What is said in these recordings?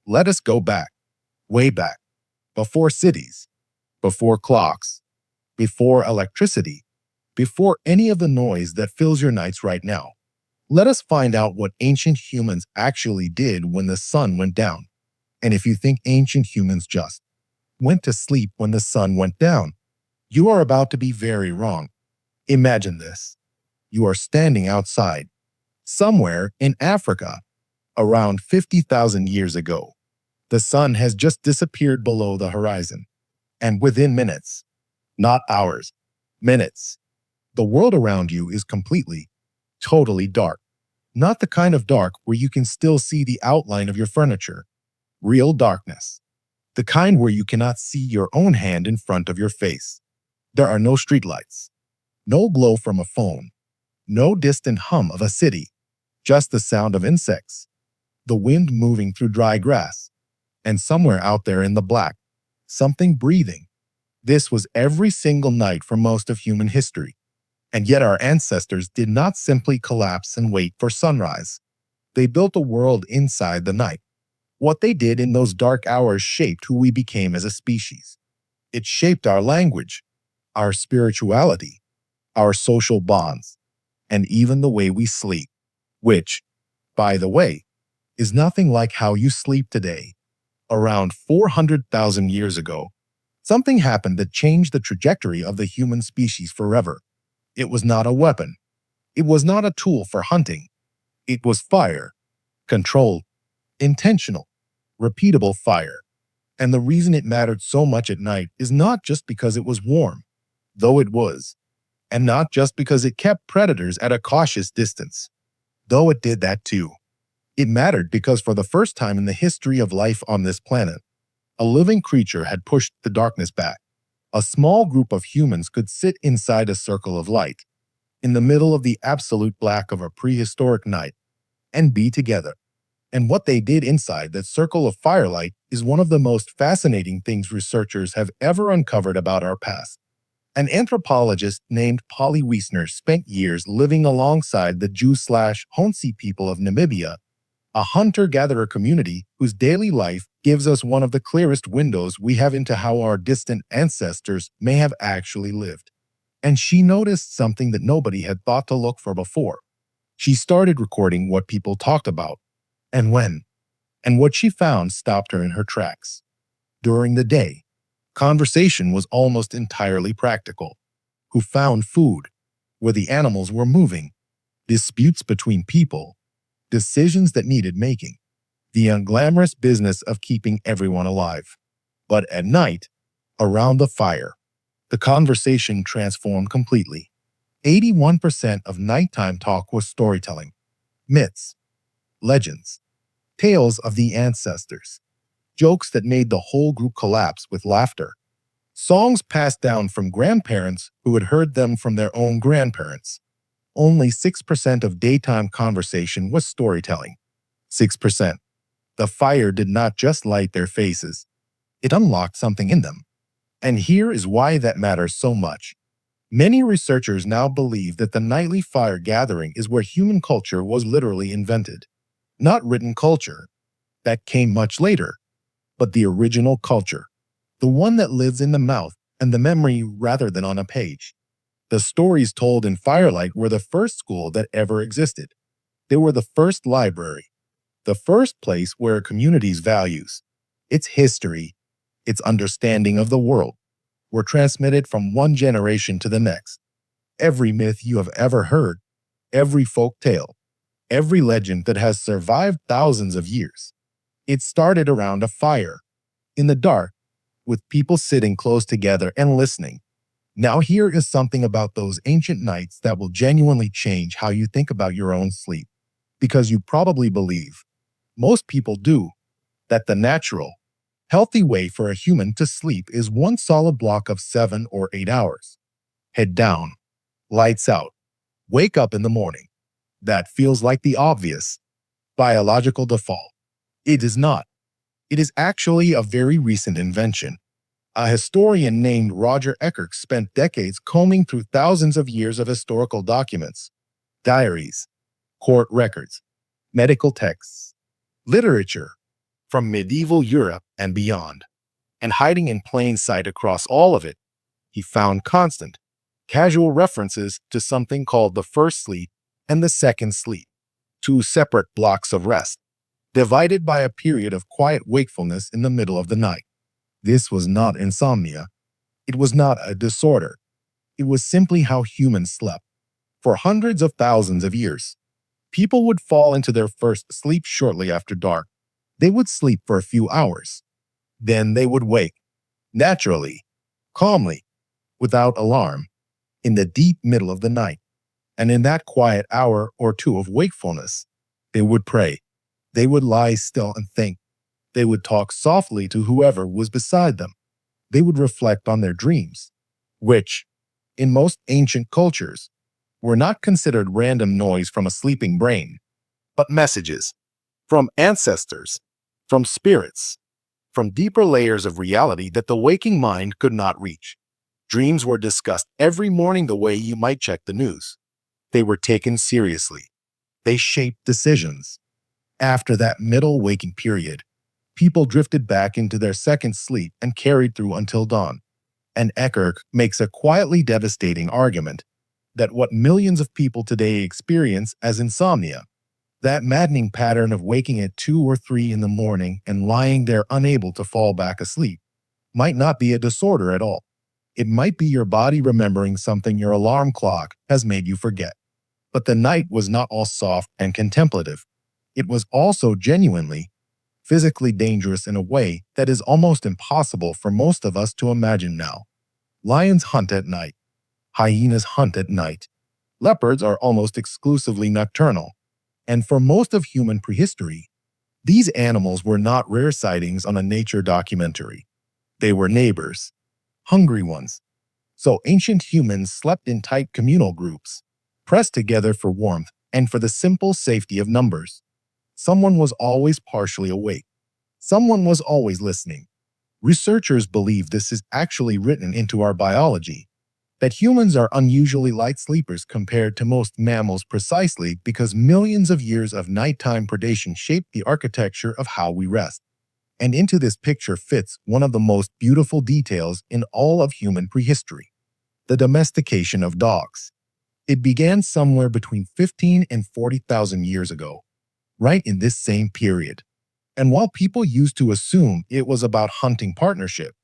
Let us go back, way back, before cities, before clocks, before electricity, before any of the noise that fills your nights right now. Let us find out what ancient humans actually did when the sun went down. And if you think ancient humans just went to sleep when the sun went down, you are about to be very wrong. Imagine this. You are standing outside, somewhere in Africa, around 50,000 years ago. The sun has just disappeared below the horizon. And within minutes, not hours, minutes, the world around you is completely, totally dark. Not the kind of dark where you can still see the outline of your furniture. Real darkness. The kind where you cannot see your own hand in front of your face. There are no streetlights, no glow from a phone, no distant hum of a city, just the sound of insects, the wind moving through dry grass, and somewhere out there in the black, something breathing. This was every single night for most of human history. And yet our ancestors did not simply collapse and wait for sunrise. They built a world inside the night. What they did in those dark hours shaped who we became as a species. It shaped our language, our spirituality, our social bonds, and even the way we sleep, which, by the way, is nothing like how you sleep today. Around 400,000 years ago, something happened that changed the trajectory of the human species forever. It was not a weapon. It was not a tool for hunting. It was fire. Controlled, intentional, repeatable fire. And the reason it mattered so much at night is not just because it was warm, though it was, and not just because it kept predators at a cautious distance, though it did that too. It mattered because for the first time in the history of life on this planet, a living creature had pushed the darkness back. A small group of humans could sit inside a circle of light, in the middle of the absolute black of a prehistoric night, and be together. And what they did inside that circle of firelight is one of the most fascinating things researchers have ever uncovered about our past. An anthropologist named Polly Wiesner spent years living alongside the Jew/Honsi people of Namibia, a hunter-gatherer community whose daily life gives us one of the clearest windows we have into how our distant ancestors may have actually lived. And she noticed something that nobody had thought to look for before. She started recording what people talked about, and when, and what she found stopped her in her tracks. During the day, conversation was almost entirely practical. Who found food, where the animals were moving, disputes between people, decisions that needed making, the unglamorous business of keeping everyone alive. But at night, around the fire, the conversation transformed completely. 81% of nighttime talk was storytelling, myths, legends, tales of the ancestors, jokes that made the whole group collapse with laughter, songs passed down from grandparents who had heard them from their own grandparents. Only 6% of daytime conversation was storytelling. 6%. The fire did not just light their faces. It unlocked something in them. And here is why that matters so much. Many researchers now believe that the nightly fire gathering is where human culture was literally invented. Not written culture. That came much later. But the original culture. The one that lives in the mouth and the memory rather than on a page. The stories told in firelight were the first school that ever existed. They were the first library, the first place where a community's values, its history, its understanding of the world, were transmitted from one generation to the next. Every myth you have ever heard, every folk tale, every legend that has survived thousands of years, it started around a fire, in the dark, with people sitting close together and listening. Now here is something about those ancient nights that will genuinely change how you think about your own sleep. Because you probably believe, most people do, that the natural, healthy way for a human to sleep is one solid block of 7 or 8 hours. Head down, lights out, wake up in the morning. That feels like the obvious, biological default. It is not. It is actually a very recent invention. A historian named Roger Ekirch spent decades combing through thousands of years of historical documents, diaries, court records, medical texts, literature, from medieval Europe and beyond. And hiding in plain sight across all of it, he found constant, casual references to something called the first sleep and the second sleep, two separate blocks of rest, divided by a period of quiet wakefulness in the middle of the night. This was not insomnia. It was not a disorder. It was simply how humans slept. For hundreds of thousands of years, people would fall into their first sleep shortly after dark. They would sleep for a few hours. Then they would wake, naturally, calmly, without alarm, in the deep middle of the night. And in that quiet hour or two of wakefulness, they would pray. They would lie still and think. They would talk softly to whoever was beside them. They would reflect on their dreams, which, in most ancient cultures, were not considered random noise from a sleeping brain, but messages from ancestors, from spirits, from deeper layers of reality that the waking mind could not reach. Dreams were discussed every morning the way you might check the news. They were taken seriously. They shaped decisions. After that middle waking period, people drifted back into their second sleep and carried through until dawn. And Ekirch makes a quietly devastating argument that what millions of people today experience as insomnia, that maddening pattern of waking at 2 or 3 in the morning and lying there unable to fall back asleep, might not be a disorder at all. It might be your body remembering something your alarm clock has made you forget. But the night was not all soft and contemplative. It was also genuinely, physically dangerous in a way that is almost impossible for most of us to imagine now. Lions hunt at night. Hyenas hunt at night. Leopards are almost exclusively nocturnal. And for most of human prehistory, these animals were not rare sightings on a nature documentary. They were neighbors, hungry ones. So ancient humans slept in tight communal groups, pressed together for warmth and for the simple safety of numbers. Someone was always partially awake. Someone was always listening. Researchers believe this is actually written into our biology, that humans are unusually light sleepers compared to most mammals precisely because millions of years of nighttime predation shaped the architecture of how we rest. And into this picture fits one of the most beautiful details in all of human prehistory: the domestication of dogs. It began somewhere between 15 and 40,000 years ago, right in this same period. And while people used to assume it was about hunting partnership,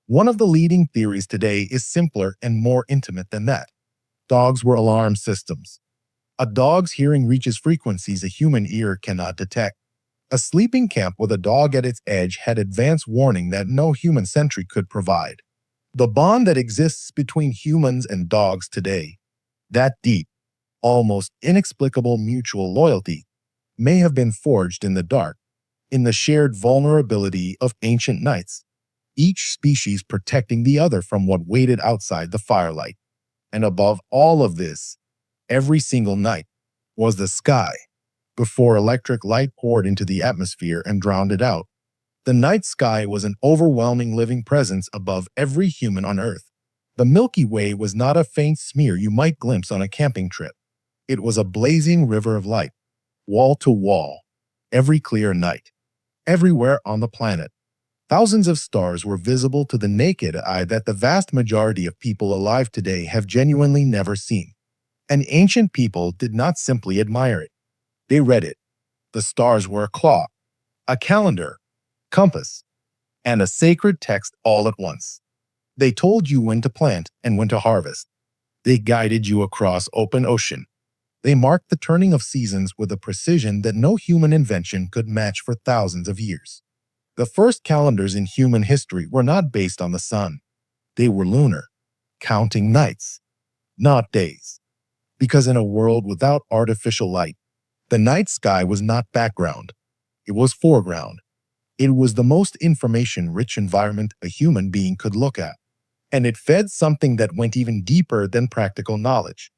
one of the leading theories today is simpler and more intimate than that. Dogs were alarm systems. A dog's hearing reaches frequencies a human ear cannot detect. A sleeping camp with a dog at its edge had advance warning that no human sentry could provide. The bond that exists between humans and dogs today, that deep, almost inexplicable mutual loyalty, may have been forged in the dark, in the shared vulnerability of ancient nights, each species protecting the other from what waited outside the firelight. And above all of this, every single night, was the sky. Before electric light poured into the atmosphere and drowned it out, the night sky was an overwhelming living presence above every human on Earth. The Milky Way was not a faint smear you might glimpse on a camping trip. It was a blazing river of light, wall to wall, every clear night. Everywhere on the planet, thousands of stars were visible to the naked eye that the vast majority of people alive today have genuinely never seen. And ancient people did not simply admire it. They read it. The stars were a clock, a calendar, compass, and a sacred text all at once. They told you when to plant and when to harvest. They guided you across open ocean. They marked the turning of seasons with a precision that no human invention could match for thousands of years. The first calendars in human history were not based on the sun. They were lunar, counting nights, not days. Because in a world without artificial light, the night sky was not background. It was foreground. It was the most information-rich environment a human being could look at. And it fed something that went even deeper than practical knowledge.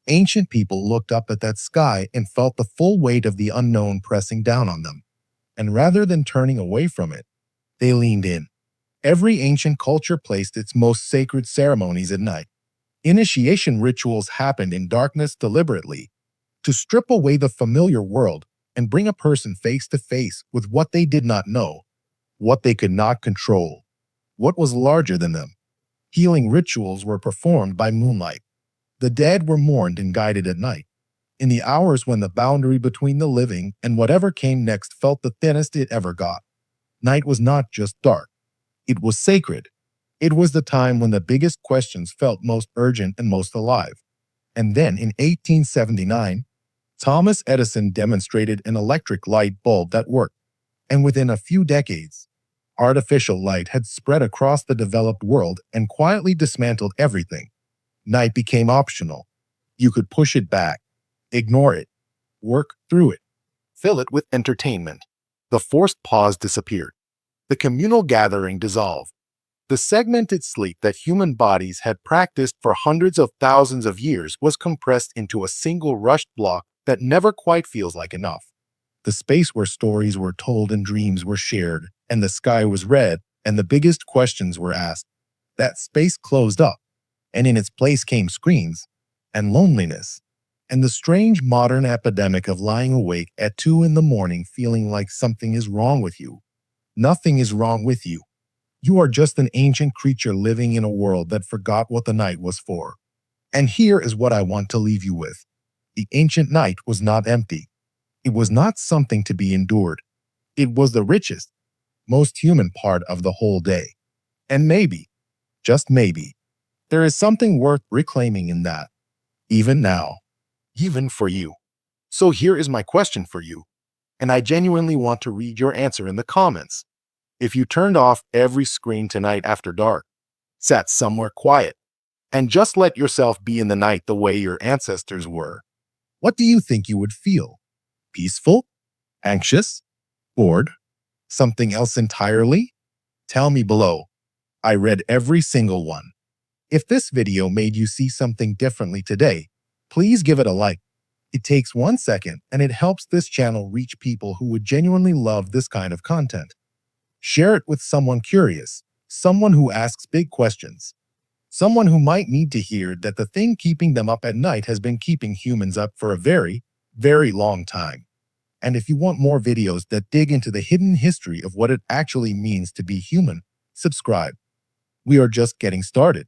Ancient people looked up at that sky and felt the full weight of the unknown pressing down on them. And rather than turning away from it, they leaned in. Every ancient culture placed its most sacred ceremonies at night. Initiation rituals happened in darkness deliberately, to strip away the familiar world and bring a person face to face with what they did not know, what they could not control, what was larger than them. Healing rituals were performed by moonlight. The dead were mourned and guided at night, in the hours when the boundary between the living and whatever came next felt the thinnest it ever got. Night was not just dark, it was sacred. It was the time when the biggest questions felt most urgent and most alive. And then in 1879, Thomas Edison demonstrated an electric light bulb that worked. And within a few decades, artificial light had spread across the developed world and quietly dismantled everything. Night became optional. You could push it back, ignore it, work through it, fill it with entertainment. The forced pause disappeared. The communal gathering dissolved. The segmented sleep that human bodies had practiced for hundreds of thousands of years was compressed into a single rushed block that never quite feels like enough. The space where stories were told and dreams were shared, and the sky was red, and the biggest questions were asked. That space closed up, and in its place came screens, and loneliness, and the strange modern epidemic of lying awake at 2 in the morning feeling like something is wrong with you. Nothing is wrong with you. You are just an ancient creature living in a world that forgot what the night was for. And here is what I want to leave you with. The ancient night was not empty. It was not something to be endured. It was the richest, most human part of the whole day. And maybe, just maybe, there is something worth reclaiming in that, even now, even for you. So here is my question for you, and I genuinely want to read your answer in the comments. If you turned off every screen tonight after dark, sat somewhere quiet, and just let yourself be in the night the way your ancestors were, what do you think you would feel? Peaceful? Anxious? Bored? Something else entirely? Tell me below. I read every single one. If this video made you see something differently today, please give it a like. It takes 1 second and it helps this channel reach people who would genuinely love this kind of content. Share it with someone curious, someone who asks big questions, someone who might need to hear that the thing keeping them up at night has been keeping humans up for a very, very long time. And if you want more videos that dig into the hidden history of what it actually means to be human, subscribe. We are just getting started.